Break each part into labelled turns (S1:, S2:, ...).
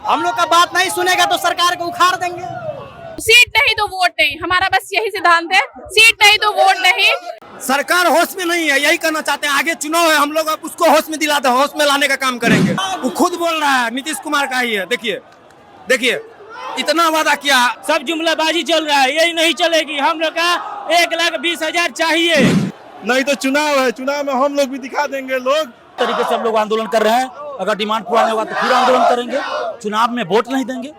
S1: हम लोग का बात नहीं सुनेगा तो सरकार को उखाड़ देंगे।
S2: सीट नहीं तो वोट नहीं, हमारा बस यही सिद्धांत है, सीट नहीं तो वोट नहीं।
S1: सरकार होश में नहीं है, यही करना चाहते हैं। आगे चुनाव है, हम लोग अब उसको होश में दिलाते हैं, होश में लाने का काम करेंगे। वो खुद बोल रहा है, नीतीश कुमार का ही है। देखिए देखिए, इतना वादा किया,
S3: सब जुमलाबाजी चल रहा है, यही नहीं चलेगी। हम लोग का 1,20,000 चाहिए।
S4: नहीं तो चुनाव है, चुनाव में हम लोग भी दिखा देंगे। लोग
S5: तरीके से हम लोग आंदोलन कर रहे हैं। अगर डिमांड पूरा नहीं होगा तो फिर आंदोलन करेंगे। चुनाव में वोट नहीं देंगे।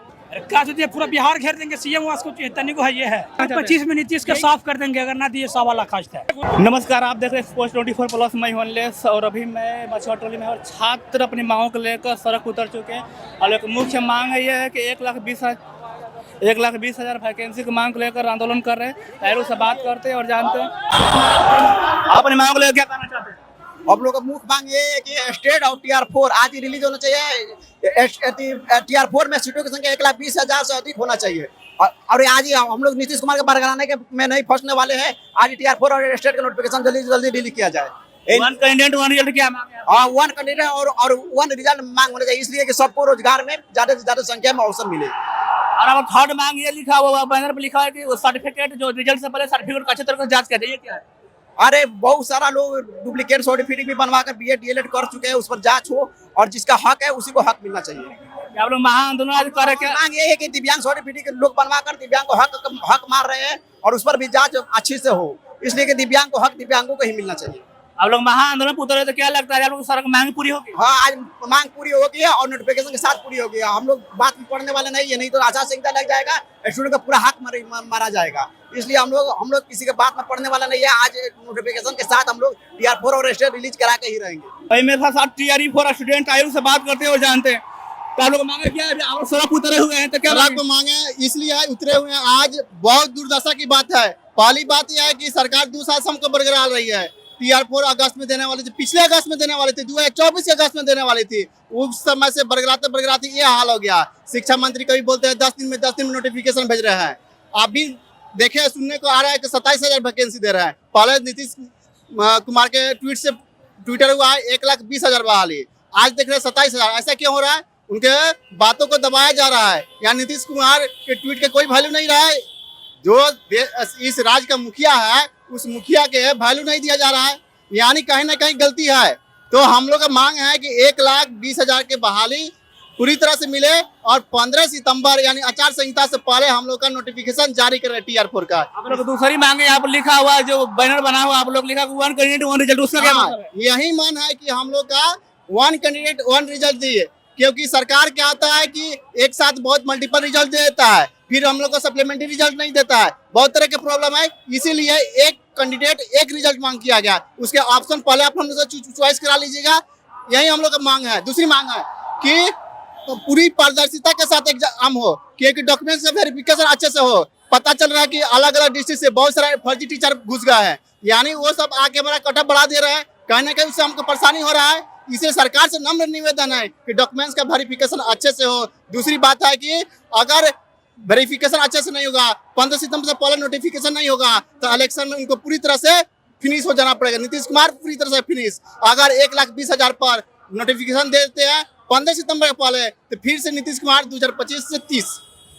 S3: पूरा बिहार घेर देंगे। सीएम को तनी को है, ये है 25 में नीतीश के साफ कर देंगे अगर ना दिए 1.25 लाख खास है। नमस्कार, आप देख रहे हैं पोस्ट 24+ मैं हूं अनलेस, और अभी मैं मछुआ टोली में और छात्र अपनी मांगों को लेकर सड़क उतर चुके हैं। और एक मुख्य मांग है यह है कि 1,20,000 वैकेंसी की मांग को लेकर आंदोलन कर रहे हैं। पहले से बात करते हैं और जानते हैं आप अपनी मांग को लेकर क्या कहना चाहते हैं।
S1: हम लोग का मुख्य मांग ये है कि स्टेट और TR4 आज ही रिलीज होना चाहिए। TR4 में सीटों की संख्या 1,20,000 से अधिक होना चाहिए। और आज ही हम लोग नीतीश कुमार के बरगलाने के में नहीं फंसने वाले हैं। आज TR4 और स्टेट का नोटिफिकेशन जल्दी डिलीट किया जाए।
S3: वन कैंडिडेट वन रिजल्ट क्या मांग है?
S1: वन कैंडिडेट और वन रिजल्ट मांग होना चाहिए, इसलिए कि सबको रोजगार में ज्यादा से ज्यादा संख्या में अवसर मिले।
S3: और अब थर्ड मांग ये लिखा हुआ बैनर पर लिखा है कि सर्टिफिकेट जो रिजल्ट से पहले सर्टिफिकेट का अच्छे तरह से जांच कर दे। ये क्या है?
S1: अरे बहुत सारा लोग डुप्लीकेट सर्टिफिकेट भी बनवा कर BEd DLEd कर चुके हैं, उस पर जांच हो और जिसका हक है उसी को हक मिलना चाहिए।
S3: आप लोग महाआंदोलन आज कर रहे हैं।
S1: मांग ये है कि दिव्यांग सर्टिफिकेट लोग बनवा कर दिव्यांग को हक मार रहे हैं और उस पर भी जांच अच्छी से हो, इसलिए कि दिव्यांग को हक दिव्यांगों को ही मिलना चाहिए।
S3: आप लोग महाआंदोलन पर उतरे तो क्या लगता है आप लोग सड़क मांग पूरी होगी?
S1: हाँ, आज मांग पूरी होगी है और नोटिफिकेशन के साथ पूरी होगी। हम लोग बात में पढ़ने वाले नहीं है, नहीं तो आचार संहिता लग जाएगा, स्टूडेंट का पूरा हक मारा जाएगा। इसलिए हम लोग किसी के बात में पढ़ने वाला नहीं है। आज नोटिफिकेशन के साथ हम लोग TR4 और स्टेट रिलीज करा के ही रहेंगे।
S3: भाई मेरे साथ TRE4 स्टूडेंट आयु से बात करते हैं और जानते हैं तो आप लोग मांगे क्या है? आप लोग सड़क उतरे हुए हैं तो क्या
S4: सड़क पे मांगे इसलिए उतरे हुए हैं। आज बहुत दुर्दशा की बात है। पहली बात यह है कि सरकार 2 साल से हमको बरकरार रही है। TR4 अगस्त में देने वाली थी, पिछले अगस्त में देने वाली थी, 2024 के अगस्त में देने वाली थी। उस समय से बरगराते ये हाल हो गया। शिक्षा मंत्री कभी बोलते हैं 10 दिन में नोटिफिकेशन भेज रहे हैं। अभी देखे सुनने को आ रहा है कि 27,000 वैकेंसी दे रहा है। पहले नीतीश कुमार के ट्वीट से ट्विटर हुआ है 1,20,000 बहाली, आज देख रहे हैं 27,000। ऐसा क्यों हो रहा है? उनके बातों को दबाया जा रहा है। या नीतीश कुमार के ट्वीट के कोई वैल्यू नहीं रहा है। जो इस राज्य का मुखिया है उस मुखिया के वैल्यू नहीं दिया जा रहा है, यानी कहीं ना कहीं गलती है। तो हम लोग का मांग है कि 1,20,000 के बहाली पूरी तरह से मिले और 15 सितंबर यानी आचार संहिता से पहले हम लोग का नोटिफिकेशन जारी कर रहे हैं TR4 का।
S3: आप लोग दूसरी मांगे यहाँ पर लिखा हुआ जो बैनर बना हुआ आप लोग लिखा वन कैंडिडेट वन रिजल्ट, उसका क्या मतलब है?
S4: यही मन है कि हम लोग का वन कैंडिडेट वन रिजल्ट दिए, क्योंकि सरकार क्या आता है कि एक साथ बहुत मल्टीपल रिजल्ट दे देता है, फिर हम लोग को सप्लीमेंट्री रिजल्ट नहीं देता है। बहुत तरह के प्रॉब्लम है, इसीलिए एक कैंडिडेट एक रिजल्ट मांग किया गया। उसके ऑप्शन पहले आप हम लोग चॉइस करा लीजिएगा, यही हम लोग का मांग है। दूसरी मांग है कि पूरी पारदर्शिता के साथ एग्जाम हो, कि डॉक्यूमेंट से वेरिफिकेशन अच्छे से हो। पता चल रहा है कि अलग अलग डिस्ट्रिक्ट से बहुत सारे फर्जी टीचर घुस गए हैं, यानी वो सब आके हमारा कटअप बढ़ा दे रहे हैं। कहीं ना कहीं उससे हमको परेशानी हो रहा है। इसे सरकार से नम्र निवेदन है कि डॉक्यूमेंट्स का वेरिफिकेशन अच्छे से हो। दूसरी बात है कि अगर वेरिफिकेशन अच्छे से नहीं होगा, 15 सितंबर से पहले नोटिफिकेशन नहीं होगा तो इलेक्शन में उनको पूरी तरह से फिनिश हो जाना पड़ेगा। नीतीश कुमार पूरी तरह से फिनिश। अगर 1,20,000 पर नोटिफिकेशन देते हैं 15 सितंबर के पहले तो फिर से नीतीश कुमार 2025 से 30।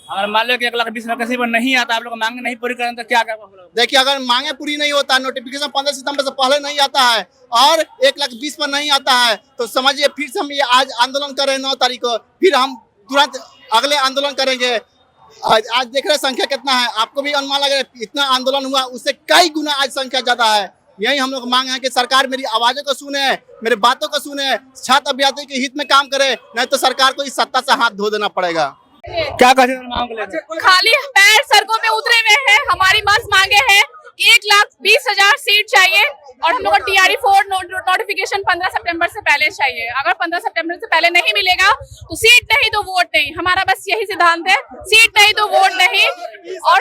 S3: अगर मान लो कि 1,20,000 वैकेंसी पर नहीं आता, आप लोग मांगे नहीं पूरी करें तो क्या क्या?
S4: देखिए, अगर मांगे पूरी नहीं होता, नोटिफिकेशन 15 सितंबर से पहले नहीं आता है और 1,20,000 पर नहीं आता है तो समझिए फिर से हम ये आज आंदोलन कर रहे हैं 9 तारीख को, फिर हम तुरंत अगले आंदोलन करेंगे। आज देख रहे संख्या कितना है, आपको भी अनुमान लग रहा है। इतना आंदोलन हुआ उससे कई गुना आज संख्या ज्यादा है। यही हम लोग मांग है कि सरकार मेरी आवाजों को सुने, मेरे बातों को सुने, छात्र अभ्यर्थियों के हित में काम करे, नहीं तो सरकार को इस सत्ता से हाथ धो देना पड़ेगा।
S3: क्या कहते हैं मांग लेकर?
S2: खाली पैर सड़कों पे उतरे हुए हैं। हमारी बस मांगे हैं 1,20,000 सीट चाहिए और हम लोग को TRE4 नोटिफिकेशन 15 सितंबर से पहले चाहिए। अगर 15 सितंबर से पहले नहीं मिलेगा तो सीट नहीं तो वोट नहीं, हमारा बस यही सिद्धांत है, सीट नहीं तो वोट नहीं। और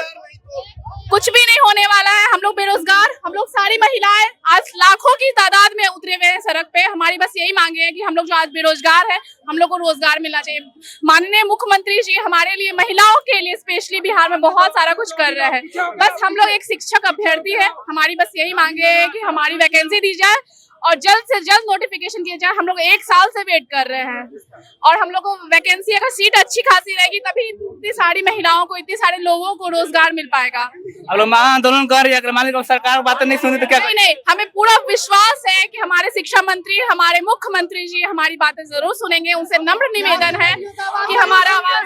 S2: कुछ भी नहीं होने वाला है। हम लोग बेरोजगार, हम लोग सारी महिलाएं आज लाखों की तादाद में उतरे हुए हैं सड़क पे। हमारी बस यही मांगे हैं कि हम लोग जो आज बेरोजगार हैं हम लोग को रोजगार मिलना चाहिए। माननीय मुख्यमंत्री जी हमारे लिए, महिलाओं के लिए स्पेशली बिहार में बहुत सारा कुछ कर रहे हैं। बस हम लोग एक शिक्षक अभ्यर्थी है, हमारी बस यही मांगे है कि हमारी वैकेंसी दी जाए और जल्द से जल्द नोटिफिकेशन किया जाए। हम लोग 1 साल से वेट कर रहे हैं और हम लोग को वैकेंसी, अगर सीट अच्छी खासी रहेगी तभी इतनी सारी महिलाओं को, इतने सारे लोगों को रोजगार मिल पाएगा।
S3: अब लोग महा आंदोलन कर रही है, अगर मान लीजिए सरकार बात नहीं सुनी तो क्या?
S2: नहीं, हमें पूरा विश्वास है कि हमारे शिक्षा मंत्री, हमारे मुख्यमंत्री जी हमारी बातें जरूर सुनेंगे। उनसे नम्र निवेदन है कि हमारा आवाज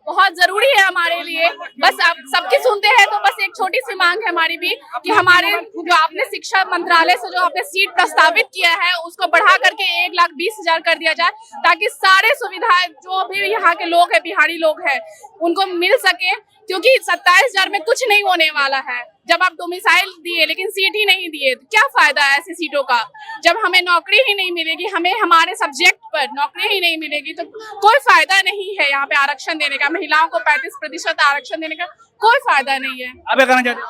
S2: बहुत जरूरी है हमारे लिए। बस आप सबकी सुनते हैं तो बस एक छोटी सी मांग है हमारी भी कि हमारे जो आपने शिक्षा मंत्रालय से जो आपने सीट प्रस्तावित किया है उसको बढ़ा करके 1,20,000 कर दिया जाए, ताकि सारे सुविधाएं जो भी यहाँ के लोग हैं, बिहारी लोग हैं, उनको मिल सके। क्योंकि 27,000 में कुछ नहीं होने वाला है। जब आप डोमिसाइल दिए लेकिन सीट ही नहीं दिए तो क्या फायदा है ऐसी सीटों का? जब हमें नौकरी ही नहीं मिलेगी, हमें हमारे सब्जेक्ट पर नौकरी ही नहीं मिलेगी तो कोई फायदा नहीं है यहाँ पे आरक्षण देने का। महिलाओं को 35% आरक्षण देने का कोई फायदा नहीं है।
S3: अब करना चाहते हैं?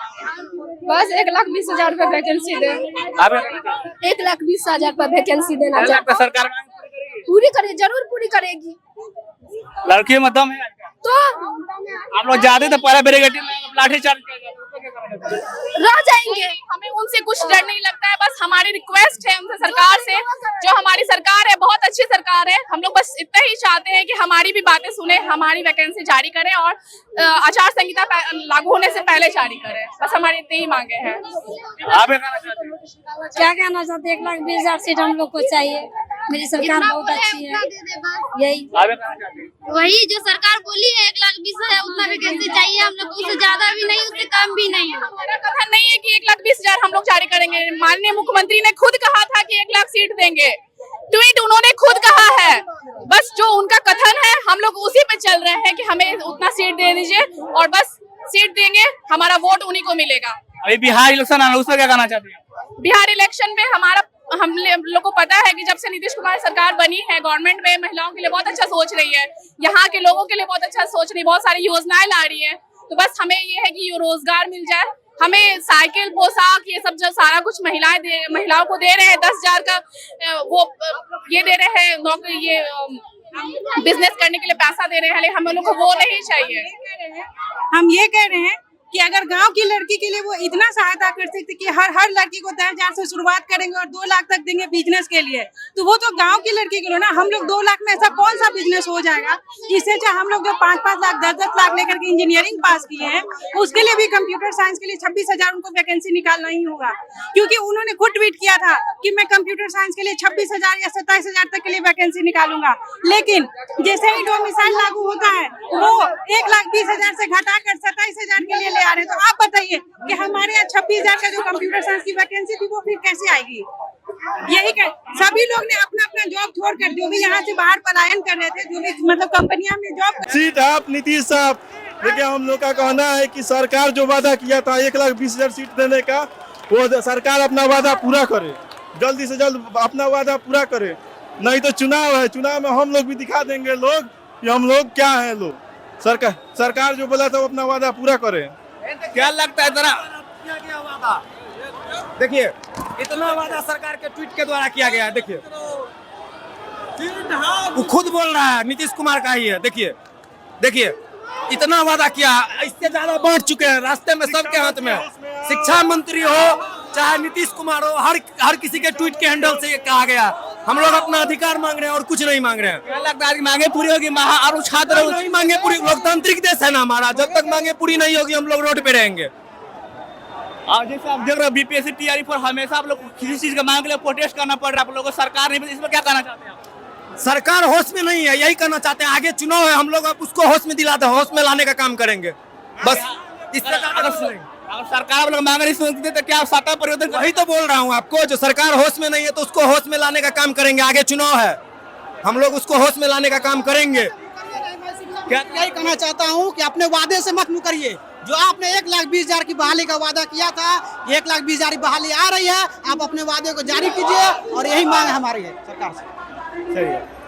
S6: बस 1,20,000 पर वैकेंसी दे। 1,20,000 पर वैकेंसी देना चाहिए।
S3: सरकार
S6: पूरी करे, जरूर पूरी करेगी।
S3: लड़की में दम है
S6: तो
S3: आप लोग जाते तो पहले बैरिकेडिंग में लाठीचार्ज
S6: रह जाएंगे।
S2: हमें उनसे कुछ डर नहीं लगता है। बस हमारी रिक्वेस्ट है उनसे, सरकार से, जो हमारी सरकार है बहुत अच्छी सरकार है, हम लोग बस इतना ही चाहते हैं कि हमारी भी बातें सुने, हमारी वैकेंसी जारी करें और आचार संहिता लागू होने से पहले जारी करें। बस हमारी इतनी ही मांगे हैं।
S3: आप
S6: क्या कहना चाहते हैं? 1,20,000 सीट हम लोग को चाहिए। मेरी सरकार बहुत अच्छी है। यही
S7: वही जो सरकार बोली है 1,20,000 उतना वैकेंसी चाहिए हम लोग, उससे ज्यादा भी नहीं, उससे कम भी नहीं।
S2: हमारा कथन नहीं है कि 1,20,000 हम लोग जारी करेंगे। माननीय मुख्यमंत्री ने खुद कहा था कि 1 लाख सीट देंगे। ट्वीट उन्होंने खुद कहा है। बस जो उनका कथन है हम लोग उसी पे चल रहे हैं कि हमें उतना सीट दे दीजिए और बस सीट देंगे, हमारा वोट उन्हीं को मिलेगा।
S3: अभी बिहार इलेक्शन आना, उसमें क्या कहना चाहते हैं?
S2: बिहार इलेक्शन में हम लोग को पता है कि जब से नीतीश कुमार सरकार बनी है, गवर्नमेंट में महिलाओं के लिए बहुत अच्छा सोच रही है, यहाँ के लोगों के लिए बहुत अच्छा सोच रही है, बहुत सारी योजनाएं ला रही है। तो बस हमें ये है कि रोजगार मिल जाए, हमें साइकिल, पोशाक, ये सब जो सारा कुछ महिलाओं को दे रहे हैं, 10,000 का वो ये दे रहे हैं, नौकरी, ये बिजनेस करने के लिए पैसा दे रहे हैं, लेकिन हम लोग को वो नहीं चाहिए।
S8: हम ये कह रहे हैं कि अगर गांव की लड़की के लिए वो इतना सहायता कर सकते कि हर लड़की को 10,000 से शुरुआत करेंगे और 2 लाख तक देंगे बिजनेस के लिए, तो वो तो गांव की लड़की के लिए ना। हम लोग 2 लाख में ऐसा कौन सा बिजनेस हो जाएगा? इससे चाहे हम लोग जो 5-5 लाख 10-10 लाख लेकर के इंजीनियरिंग पास किए हैं, उसके लिए भी कंप्यूटर साइंस के लिए 26,000 उनको वैकेंसी निकालना ही होगा। क्योंकि उन्होंने खुद ट्वीट किया था कि मैं कंप्यूटर साइंस के लिए 26,000 या 27,000 तक के लिए वैकेंसी निकालूंगा। लेकिन जैसे ही डोमिसाइल लागू होता है वो 1,20,000 से घटाकर 27,000 के लिए आ रहे। तो आप बताइए कि हमारे यहाँ 26,000 का जो कंप्यूटर साइंस की वैकेंसी थी वो फिर कैसे आएगी? यही सभी लोग ने अपना अपना जॉब छोड़कर, जो भी यहाँ से बाहर पलायन कर रहे थे, जो भी मतलब कंपनियां में जॉब।
S9: सीट आप नीतीश साहब, देखिए हम लोग का कहना है कि सरकार जो वादा किया था 1,20,000 सीट देने का, वो सरकार अपना वादा पूरा करे, जल्दी से जल्द अपना वादा पूरा करे। नहीं तो चुनाव है, चुनाव में हम लोग भी दिखा देंगे लोग कि हम लोग क्या है। लोग सरकार जो बोला था वो अपना वादा पूरा करे।
S1: क्या लगता है तेरा? देखिए इतना वादा सरकार के ट्वीट के द्वारा किया गया है। देखिए वो खुद बोल रहा है, नीतीश कुमार का ही है। देखिए इतना वादा किया, इससे ज्यादा बांट चुके हैं रास्ते में, सबके हाथ में। शिक्षा मंत्री हो चाहे नीतीश कुमार हो, हर किसी के ट्वीट के हैंडल से ये कहा गया। हम लोग अपना अधिकार मांग रहे हैं और कुछ नहीं मांग रहे हैं। क्या लगता है मांगे पूरी होगी? और छात्र नहीं मांगे पूरी, लोकतांत्रिक देश है ना हमारा, जब तक मांगे पूरी नहीं होगी हम लोग रोड पे रहेंगे।
S3: और जैसे आप देख रहे हो बीपीएससी तैयारी पर हमेशा आप लोग किसी चीज का मांग के लिए प्रोटेस्ट करना पड़ रहा है आप लोगों को, सरकार नहीं, इसमें क्या कहना चाहते हैं?
S1: सरकार होश में नहीं है, यही कहना चाहते हैं। आगे चुनाव है, हम लोग अब उसको होश में दिलाते हैं, होश में लाने का काम करेंगे बस। इससे
S3: अगर सरकार लोग मांग नहीं सुनते तो क्या सत्ता परिवर्तन?
S1: वही तो बोल रहा हूँ आपको, जो सरकार होश में नहीं है तो उसको होश में लाने का काम करेंगे। आगे चुनाव है, हम लोग उसको होश में लाने का काम करेंगे।
S10: क्या यही कहना चाहता हूँ कि अपने वादे से मत मुकरिए। जो आपने 1,20,000 की बहाली का वादा किया था, 1,20,000 की बहाली आ रही है, आप अपने वादे को जारी कीजिए और यही मांग हमारी है सरकार से।
S3: सही है।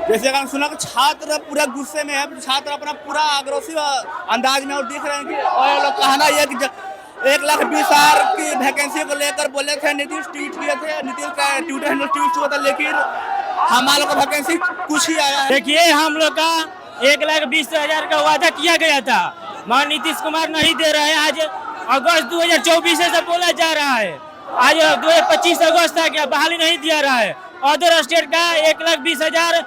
S3: जैसे अगर सुना कि छात्र पूरा गुस्से में है, छात्र अपना पूरा अग्रेसिव अंदाज में और दिख रहे हैं कि और लोग कहना यह कि 1,20,000 की वैकेंसी को लेकर बोले थे, नीतीश ट्वीट किए थे, नीतीश का ट्विटर हैंडल ट्वीट हुआ था, लेकिन हमारे लोग का वैकेंसी कुछ ही आया है।
S11: देखिए हम लोग का 1,20,000 का वादा किया गया था, मगर नीतीश कुमार नहीं दे रहे हैं। आज अगस्त 2024 से बोला जा रहा है आज 25 अगस्त है, क्या बहाली नहीं दिया रहा है। अदर स्टेट का 1,20,000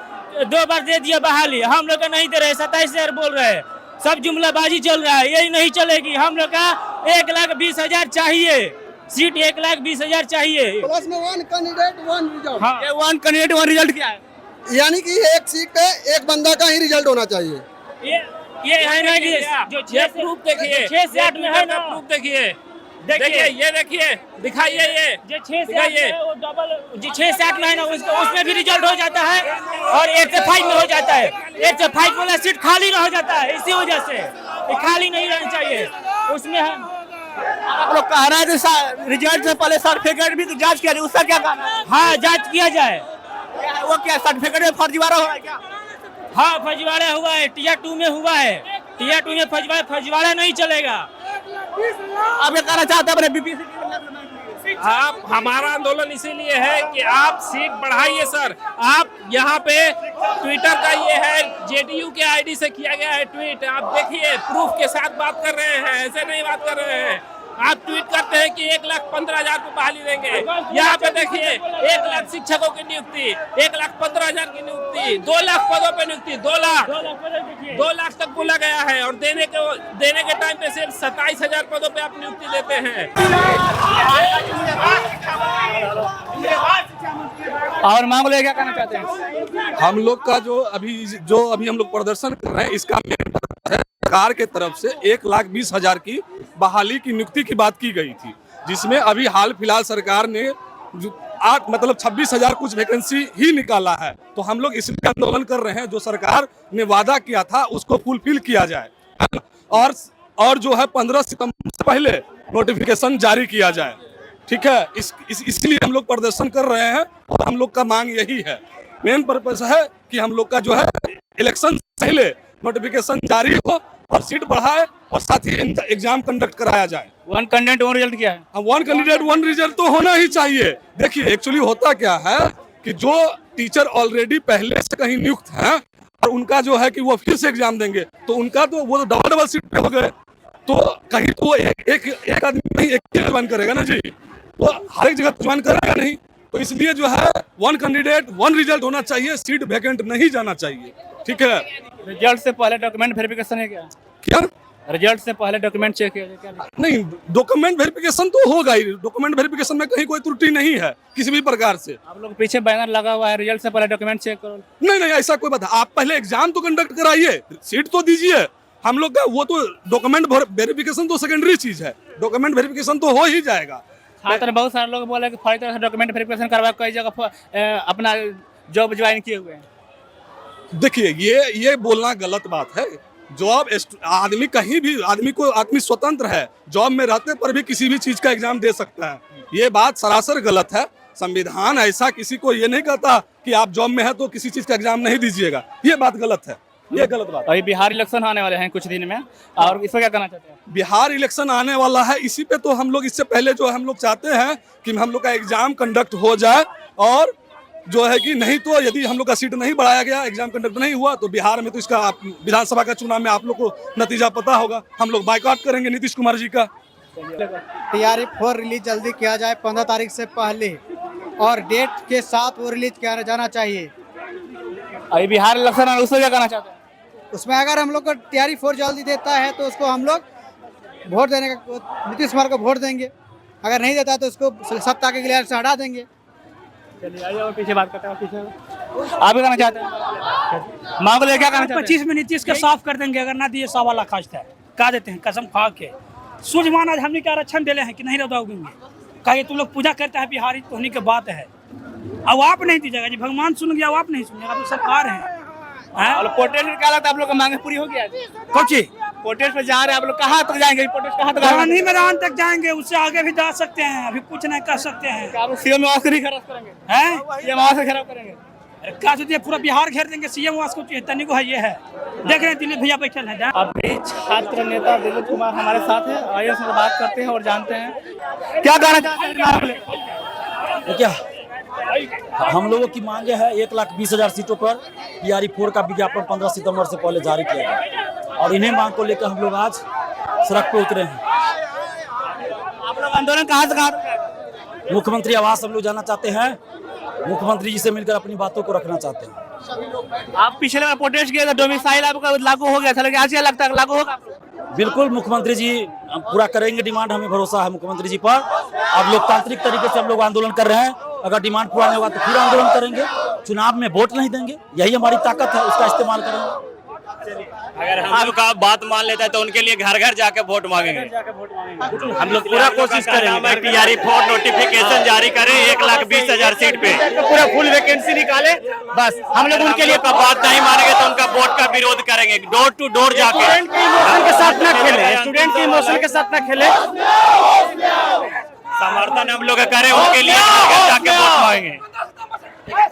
S11: 2 बार दे दिया बहाली, हम लोग का नहीं दे रहे। 27,000 बोल रहे हैं, सब जुमलाबाजी चल रहा है, यही नहीं चलेगी। हम लोग का 1,20,000 चाहिए सीट, 1,20,000 चाहिए।
S10: प्लस में वन कैंडिडेट वन रिजल्ट।
S3: हाँ, ये वन कैंडिडेट वन रिजल्ट क्या है?
S10: यानी कि एक सीट पे एक बंदा का ही रिजल्ट होना चाहिए।
S11: ये है ना कि जो 6 प्रूफ देखिए, 6 से 8 में है ना प्रूफ देखिए, देखिए ये देखिए, दिखाइए ये जो 6 से 8 है वो डबल, जो 6 से 8 में है ना उसमें भी रिजल्ट हो जाता है और 8 से 5 में हो जाता है। 8 से 5 वाला सीट खाली रह जाता है, इसी वजह से खाली नहीं रहना चाहिए उसमें।
S3: आप लोग कह रहे हैं रिजल्ट से पहले सर्टिफिकेट भी तो जांच किया जाए, उसका क्या कहना है?
S11: हाँ, जांच किया जाए।
S3: वो क्या सर्टिफिकेट में फर्जीवाड़ा हो रहा है क्या?
S11: हाँ, फर्जीवाड़ा हुआ है, टियर 2 में हुआ है। टियर 2 में फर्जीवाड़ा नहीं चलेगा।
S3: आप ये कहना चाहते हैं अपने बीपीएससी?
S12: आप, हमारा आंदोलन इसीलिए है कि आप सीट बढ़ाइए सर। आप यहाँ पे ट्विटर का ये है, जेडीयू के आईडी से किया गया है ट्वीट, आप देखिए प्रूफ के साथ बात कर रहे हैं, ऐसे नहीं बात कर रहे हैं। आप ट्वीट करते हैं कि 1,15,000 को बहाली देंगे, यहाँ पे देखिए 1 लाख शिक्षकों की नियुक्ति, 1,15,000 की नियुक्ति, 2 लाख पदों पे नियुक्ति, 2 लाख तक बोला गया है और देने के टाइम पे सिर्फ 27,000 पदों पे आप नियुक्ति देते हैं।
S3: और मांग ले क्या कहना चाहते हैं?
S9: हम लोग का जो अभी हम लोग प्रदर्शन कर रहे हैं, इसका मेन है सरकार के तरफ से 1,20,000 की बहाली की नियुक्ति की बात की गई थी, जिसमें अभी हाल फिलहाल सरकार ने 26,000 कुछ वैकेंसी ही निकाला है। तो हम लोग इसलिए आंदोलन कर रहे हैं, जो सरकार ने वादा किया था उसको फुलफिल किया जाए और जो है 15 सितंबर से पहले नोटिफिकेशन जारी किया जाए। ठीक है, इसलिए हम लोग प्रदर्शन कर रहे हैं और हम लोग का मांग यही है। मेन पर्पस है कि हम लोग का जो है इलेक्शन से पहले नोटिफिकेशन जारी हो और सीट बढ़ाए और साथ ही एग्जाम कंडक्ट कराया जाए।
S3: वन कैंडिडेट वन रिजल्ट क्या है?
S9: वन कैंडिडेट वन रिजल्ट तो होना ही चाहिए। देखिए एक्चुअली होता क्या है कि जो टीचर ऑलरेडी पहले से कहीं नियुक्त हैं और उनका जो है कि वो फिर से एग्जाम देंगे, तो उनका तो वो डबल सीट पे हो गए, तो कहीं तो एक आदमी नहीं एक ज्वाइन करेगा ना जी, तो हर एक जगह ज्वाइन करेगा नहीं। तो इसलिए जो है वन कैंडिडेट वन रिजल्ट होना चाहिए, सीट वैकेंट नहीं जाना चाहिए। ठीक है,
S3: रिजल्ट से पहले डॉक्यूमेंट वेरिफिकेशन है क्या? रिजल्ट से पहले डॉक्यूमेंट चेक किया जाए?
S9: नहीं, डॉक्यूमेंट वेरिफिकेशन तो होगा ही। डॉक्यूमेंट वेरिफिकेशन में कहीं कोई त्रुटि नहीं है किसी भी प्रकार से।
S3: आप लोग पीछे बैनर लगा हुआ है रिजल्ट से पहले डॉक्यूमेंट चेक करो।
S9: नहीं, ऐसा कोई बात है। आप पहले एग्जाम तो कंडक्ट कराइए, सीट तो दीजिए। हम लोग का वो तो डॉक्यूमेंट वेरिफिकेशन तो सेकेंडरी चीज है, डॉक्यूमेंट वेरिफिकेशन तो हो ही जाएगा।
S3: छात्र बहुत सारे लोग बोले कि फर्जी तरह से डॉक्यूमेंट वेरिफिकेशन करवा कई जगह अपना जॉब ज्वाइन किए हुए हैं।
S9: देखिए ये बोलना गलत बात है। जॉब आदमी कहीं भी आदमी स्वतंत्र है, जॉब में रहते पर भी किसी भी चीज का एग्जाम दे सकता है। ये बात सरासर गलत है। संविधान ऐसा किसी को ये नहीं कहता कि आप जॉब में है तो किसी चीज का एग्जाम नहीं दीजिएगा। ये बात गलत है, ये गलत बात।
S3: अभी बिहार इलेक्शन आने वाले हैं कुछ दिन में, और इस पर क्या कहना चाहते हैं?
S9: बिहार इलेक्शन आने वाला है, इसी पे तो हम लोग इससे पहले जो हम लोग चाहते हैं कि हम लोग का एग्जाम कंडक्ट हो जाए, और जो है कि नहीं तो यदि हम लोग का सीट नहीं बढ़ाया गया, एग्जाम कंडक्ट नहीं हुआ, तो बिहार में तो इसका विधानसभा का चुनाव में आप लोग को नतीजा पता होगा। हम लोग बाइकआउट करेंगे नीतीश कुमार जी का।
S10: TRF4 रिलीज जल्दी किया जाए 15 तारीख से पहले, और डेट के साथ वो रिलीज किया जाना चाहिए।
S3: अभी बिहार इलेक्शन है, उसमें क्या कहना चाहते हैं?
S10: उसमें अगर हम लोग को TRF4 जल्दी देता है तो उसको हम लोग वोट देने का, नीतीश कुमार को वोट देंगे। अगर नहीं देता तो उसको सत्ता के गिलास से हटा देंगे।
S3: चलिए आइए और पीछे बात करते हैं। पीछे आप भी कहना चाहते हैं? मांग ले क्या कहना चाहते हैं?
S13: 25 में नीतीश के साफ कर देंगे, अगर ना दिए 1.25 लाख है। कहा देते हैं कसम खा के। सूझवान आज हमने क्या आरक्षण दिले हैं कि नहीं रदोगे? कहा तुम लोग पूजा करते हैं बिहारी, तो होने की बात है। अब आप नहीं दीजिएगा जी, भगवान सुन गया, अब आप नहीं सुनिएगा, तो सरकार है।
S3: प्रोटेस्ट में क्या लगता है आप लोग का मांगे पूरी हो गया?
S13: कौची
S3: प्रोटेस्ट में जा रहे हैं आप लोग, कहाँ तक जाएंगे? प्रोटेस्ट कहाँ तक?
S13: गांधी मैदान तक जाएंगे, उससे आगे भी जा सकते हैं, अभी कुछ नहीं कर सकते हैं।
S3: आप सीएम आवास को नहीं खराब करेंगे? हैं सीएम आवास खराब करेंगे?
S13: क्या सोचिए पूरा बिहार घेर देंगे सीएम आवास को, तनी को है। ये है, देख रहे हैं दिलीप भैया बैठे हैं।
S3: अभी छात्र नेता दिलीप कुमार हमारे साथ है, आइए उससे बात करते हैं और जानते हैं क्या कहना चाहते हैं।
S5: क्या हम लोगों की मांगे है 1,20,000 सीटों पर TRF4 का विज्ञापन 15 सितंबर से पहले जारी किया गया, और इन्हें मांग को लेकर हम लोग आज सड़क पे उतरे हैं।
S3: आप लोग आंदोलन कहाँ से कहाँ?
S5: मुख्यमंत्री आवास हम लोग जाना चाहते हैं, मुख्यमंत्री जी से मिलकर अपनी बातों को रखना चाहते हैं।
S3: आप पिछले बार प्रोटेस्ट किए थे, डोमिसाइल आपका लागू हो गया था, लेकिन आज क्या लगता है लागू होगा?
S5: बिल्कुल मुख्यमंत्री जी पूरा करेंगे डिमांड, हमें भरोसा है मुख्यमंत्री जी पर। अब लोकतांत्रिक तरीके से हम लोग आंदोलन कर रहे हैं, अगर डिमांड पूरा नहीं होगा तो फिर आंदोलन करेंगे। चुनाव में वोट नहीं देंगे, यही हमारी ताकत है, उसका इस्तेमाल करेंगे।
S11: अगर हम लोग का बात मान लेता है तो उनके लिए घर घर जाके वोट मांगेंगे। हम लोग पूरा कोशिश करेंगे टीआरई 4 नोटिफिकेशन जारी करें 1,20,000 सीट पे, पूरा फुल वैकेंसी निकाले। बस हम लोग उनके लिए बात नहीं मानेंगे तो उनका वोट का विरोध करेंगे, डोर टू डोर जाके। स्टूडेंट के इमोशन के साथ ना खेले, स्टूडेंट के इमोशन के साथ ना खेले, समर्थन हम लोग करें उनके लिए, जाके वोट मांगेंगे।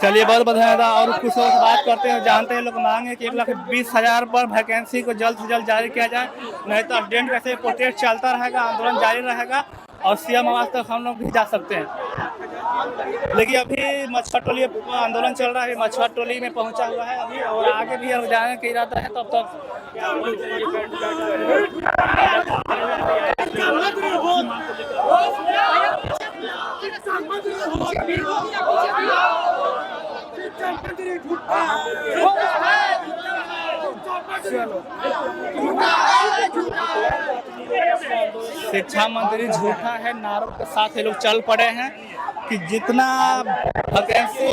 S3: चलिए बहुत बहुत धन्यवाद। और कुछ और बात करते हैं, जानते हैं लोग मांगे कि 1,20,000 पर वैकेंसी को जल्द से जल्द जारी किया जाए, नहीं तो स्टूडेंट कैसे प्रोटेस्ट चलता रहेगा, आंदोलन जारी रहेगा और सीएम आवास तक हम लोग भी जा सकते हैं। लेकिन अभी मछुआ टोली आंदोलन चल रहा है, मछुआ टोली में पहुंचा हुआ है अभी, और आगे भी अगर जाने का इरादा है तब तक शिक्षा मंत्री झूठा है नारों के साथ ये लोग चल पड़े हैं कि जितना वैकेंसी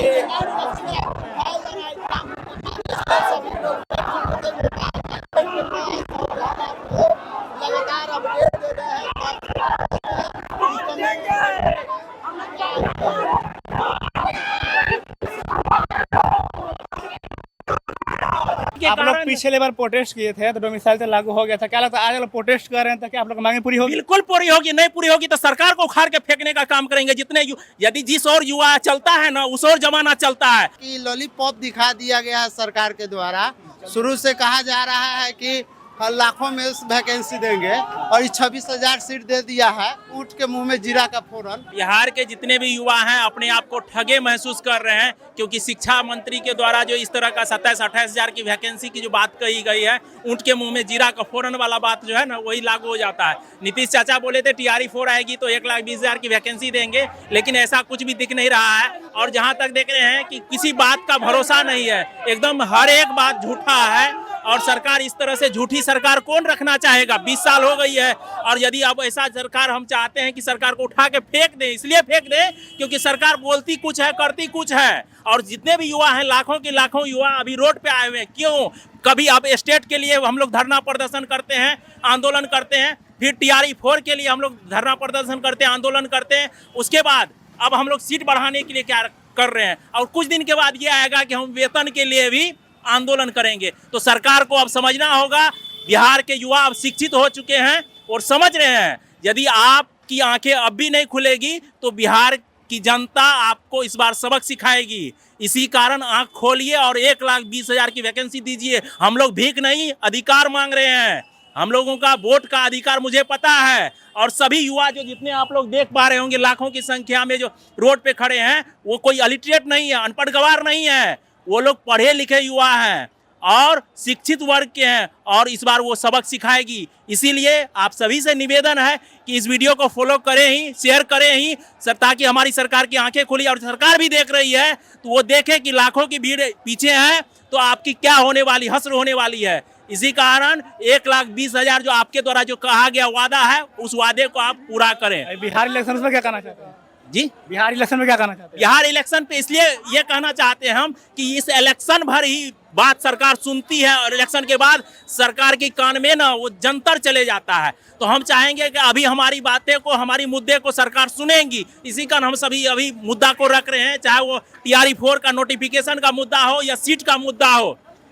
S3: आप लोग पिछले बार प्रोटेस्ट किए थे तो डोमिसाइल से लागू हो गया था, क्या लगता है आज लोग प्रोटेस्ट कर रहे हैं तो क्या आप लोग मांगे पूरी होगी?
S12: बिल्कुल पूरी होगी, नहीं पूरी होगी तो सरकार को उखाड़ के फेंकने का काम करेंगे। जितने यदि जिस और युवा चलता है ना उस और जमाना चलता है।
S4: कि लॉलीपॉप दिखा दिया गया है सरकार के द्वारा, शुरू से कहा जा रहा है कि लाखों में वैकेंसी देंगे और 26,000 सीट दे दिया है, ऊँट के मुंह में जीरा का फोरन।
S12: बिहार के जितने भी युवा हैं अपने आप को ठगे महसूस कर रहे हैं, क्योंकि शिक्षा मंत्री के द्वारा जो इस तरह का 27-28 हजार की वैकेंसी की जो बात कही गई है, ऊँट के मुंह में जीरा का फोरन वाला बात जो है ना वही लागू हो जाता है। नीतीश चाचा बोले थे टीआरई 4 आएगी तो 1,20,000 की वैकेंसी देंगे, लेकिन ऐसा कुछ भी दिख नहीं रहा है। और जहाँ तक देख रहे हैं कि किसी बात का भरोसा नहीं है, एकदम हर एक बात झूठा है। और सरकार इस तरह से झूठी सरकार कौन रखना चाहेगा? 20 साल हो गई है। और यदि अब ऐसा सरकार हम चाहते हैं कि सरकार को उठा के फेंक दें, इसलिए फेंक दें क्योंकि सरकार बोलती कुछ है करती कुछ है। और जितने भी युवा हैं, लाखों के लाखों युवा अभी रोड पे आए हुए हैं। क्यों? कभी अब स्टेट के लिए हम लोग धरना प्रदर्शन करते हैं, आंदोलन करते हैं, फिर टीआरई 4 के लिए हम लोग धरना प्रदर्शन करते हैं, आंदोलन करते हैं। उसके बाद अब हम लोग सीट बढ़ाने के लिए क्या कर रहे हैं, और कुछ दिन के बाद ये आएगा कि हम वेतन के लिए भी आंदोलन करेंगे। तो सरकार को अब समझना होगा, बिहार के युवा अब शिक्षित हो चुके हैं और समझ रहे हैं, यदि आपकी आंखें अब भी नहीं खुलेगी तो बिहार की जनता आपको इस बार सबक सिखाएगी। इसी कारण आंख खोलिए और 1,20,000 की वैकेंसी दीजिए। हम लोग भीख नहीं, अधिकार मांग रहे हैं। हम लोगों का वोट का अधिकार मुझे पता है। और सभी युवा जो जितने आप लोग देख पा रहे होंगे लाखों की संख्या में जो रोड पे खड़े हैं, वो कोई अलिटरेट नहीं है, अनपढ़ गवार नहीं है, वो लोग पढ़े लिखे युवा हैं और शिक्षित वर्ग के हैं, और इस बार वो सबक सिखाएगी। इसीलिए आप सभी से निवेदन है कि इस वीडियो को फॉलो करें ही, शेयर करें ही सर, ताकि हमारी सरकार की आंखें खुली। और सरकार भी देख रही है तो वो देखे कि लाखों की भीड़ पीछे है तो आपकी क्या होने वाली, हश्र होने वाली है। इसी कारण 1,20,000 जो आपके द्वारा जो कहा गया वादा है, उस वादे को आप पूरा करें।
S3: बिहार इलेक्शन में क्या कहना चाहते हैं
S12: जी?
S3: बिहार इलेक्शन में क्या कहना चाहते हैं?
S12: बिहार इलेक्शन पे इसलिए ये कहना चाहते हैं हम कि इस इलेक्शन भर ही बात सरकार सुनती है और इलेक्शन के बाद सरकार की कान में ना वो जंतर चले जाता है। तो हम चाहेंगे कि अभी हमारी बातें को, हमारी मुद्दे को सरकार सुनेंगी। इसी कारण हम सभी अभी मुद्दा को रख रहे हैं, चाहे वो टीआरई 4 का नोटिफिकेशन का मुद्दा हो या सीट का मुद्दा हो।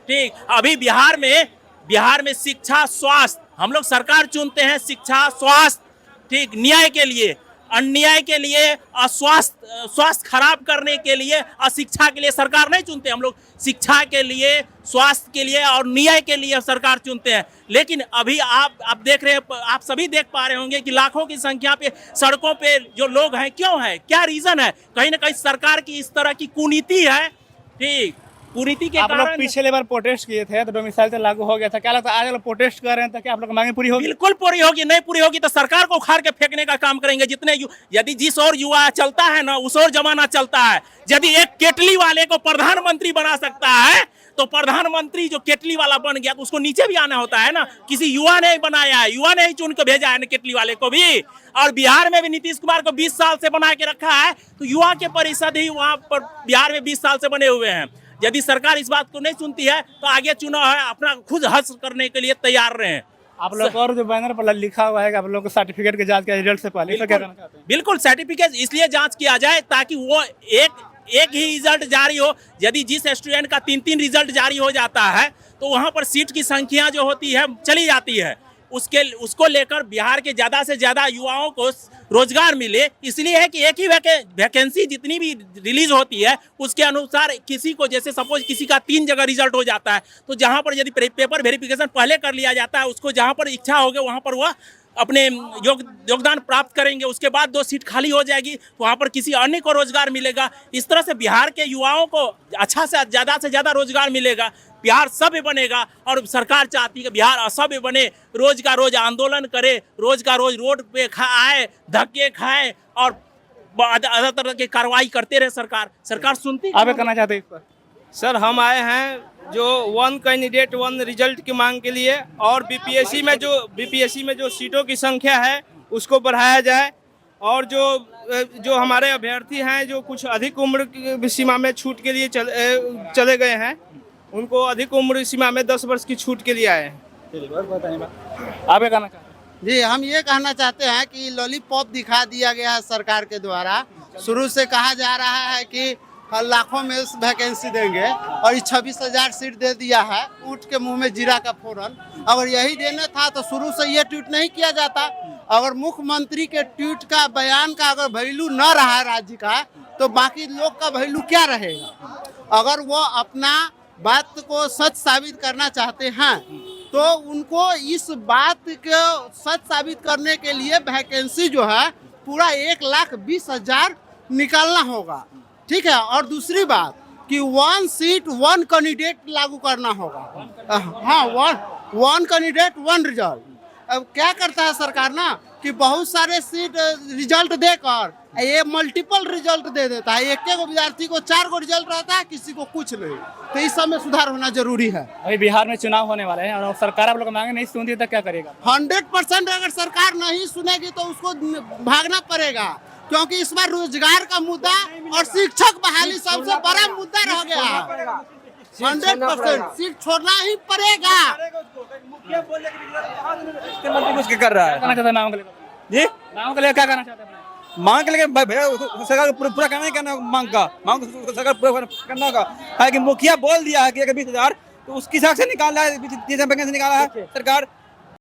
S12: ठीक, अभी बिहार में शिक्षा, स्वास्थ्य, हम लोग सरकार चुनते हैं शिक्षा, स्वास्थ्य, ठीक, न्याय के लिए, अन्याय के लिए, स्वास्थ्य खराब करने के और अशिक्षा के लिए सरकार नहीं चुनते। हम लोग शिक्षा के लिए, स्वास्थ्य के लिए और न्याय के लिए सरकार चुनते हैं। लेकिन अभी आप देख रहे हैं, आप सभी देख पा रहे होंगे कि लाखों की संख्या पे सड़कों पे जो लोग हैं, क्यों है, क्या रीजन है? कहीं ना कहीं सरकार की इस तरह की कुनीति है। ठीक,
S11: कुरीति के
S3: आप लोग
S11: कारण
S3: पिछले बार प्रोटेस्ट किए थे तो डोमिसाइल तो लागू हो गया था, क्या लगता है आज लोग प्रोटेस्ट कर रहे हैं तो क्या आप लोग मांगे पूरी होगी?
S11: बिल्कुल पूरी होगी, नहीं पूरी होगी तो सरकार को उखाड़ के फेंकने का काम करेंगे। जितने यदि जिस और युवा चलता है ना उस और जमाना चलता है। यदि एक केटली वाले को प्रधानमंत्री बना सकता है तो प्रधानमंत्री जो केटली वाला बन गया तो उसको नीचे भी आना होता है ना। किसी युवा ने बनाया है, युवा ने ही चुन के भेजा है ना केटली वाले को भी। और बिहार में भी नीतीश कुमार को 20 साल से बना के रखा है तो युवा के परिषद ही वहाँ पर बिहार में 20 साल से बने हुए हैं। यदि सरकार इस बात को नहीं सुनती है तो आगे चुनाव है अपना खुद हल करने के लिए तैयार रहे।
S3: आप लोग और जो बैनर पर लिखा हुआ है कि आप लोग को सर्टिफिकेट की जांच के रिजल्ट से पहले क्या कहना चाहते हैं?
S11: बिल्कुल सर्टिफिकेट इसलिए जांच किया जाए ताकि वो एक ही रिजल्ट जारी हो। यदि जिस स्टूडेंट का 3 रिजल्ट जारी हो जाता है तो वहां पर सीट की संख्या जो होती है चली जाती है। उसको लेकर बिहार के ज़्यादा से ज़्यादा युवाओं को रोजगार मिले, इसलिए है कि एक ही वैकेंसी जितनी भी रिलीज होती है उसके अनुसार किसी को, जैसे सपोज किसी का 3 जगह रिजल्ट हो जाता है तो जहां पर यदि पेपर वेरिफिकेशन पहले कर लिया जाता है उसको जहां पर इच्छा होगी वहां पर वह अपने योगदान प्राप्त करेंगे। उसके बाद 2 सीट खाली हो जाएगी तो वहाँ पर किसी अन्य को रोजगार मिलेगा। इस तरह से बिहार के युवाओं को अच्छा से ज़्यादा रोजगार मिलेगा, बिहार सभ्य बनेगा। और सरकार चाहती है कि बिहार असभ्य बने, रोज का रोज आंदोलन करे, रोज का रोज रोड पे आए, धक्के खाए और अलग तरह की कार्रवाई करते रहे। सरकार सुनती
S3: आप कहना चाहते हैं इस पर?
S14: सर हम आए हैं जो 1 कैंडिडेट 1 रिजल्ट की मांग के लिए, और बीपीएससी में जो सीटों की संख्या है उसको बढ़ाया जाए, और जो हमारे अभ्यर्थी हैं जो कुछ अधिक उम्र की सीमा में छूट के लिए चले गए हैं उनको अधिक उम्र सीमा में 10 वर्ष की छूट के लिए आए हैं।
S3: आप कहना चाहते हैं?
S4: जी हम ये कहना चाहते हैं कि लॉलीपॉप दिखा दिया गया है सरकार के द्वारा। शुरू से कहा जा रहा है कि लाखों में वैकेंसी देंगे और 26,000 सीट दे दिया है, ऊँट के मुंह में जीरा का फोरन। अगर यही देना था तो शुरू से ये ट्वीट नहीं किया जाता। अगर मुख्यमंत्री के ट्वीट का बयान का अगर वैल्यू न रहा राज्य का तो बाकी लोग का वैल्यू क्या रहेगा? अगर वो अपना बात को सच साबित करना चाहते हैं तो उनको इस बात को सच साबित करने के लिए वैकेंसी जो है पूरा 1,20,000 निकालना होगा, ठीक है। और दूसरी बात कि 1 सीट 1 कैंडिडेट लागू करना होगा। हाँ, 1 कैंडिडेट 1 रिजल्ट। अब क्या करता है सरकार ना कि बहुत सारे सीट रिजल्ट देकर ये मल्टीपल रिजल्ट दे देता है। एक विद्यार्थी को 4 गो रिजल्ट रहता है, किसी को कुछ नहीं। तो इस सब में सुधार होना जरूरी है।
S3: अभी बिहार में चुनाव होने वाले हैं और सरकार आप लोग मांगे नहीं सुनती तो क्या करेगा?
S4: 100% अगर सरकार नहीं सुनेगी तो उसको भागना पड़ेगा, क्योंकि इस बार रोजगार का मुद्दा और शिक्षक बहाली सबसे बड़ा मुद्दा रह गया है। 100% सीट छोड़ना ही पड़ेगा।
S14: मुश्किल कर रहा है
S3: जी नाम के लिए क्या करना चाहते हैं?
S14: मांग के लिए भैया सरकार पूरा करना ही करना, मांग सरकार पूरा करना होगा। है कि मुखिया बोल दिया है कि अगर 20,000 तो उसके हिसाब से निकाल रहा है, वैकेंसी निकाला है सरकार।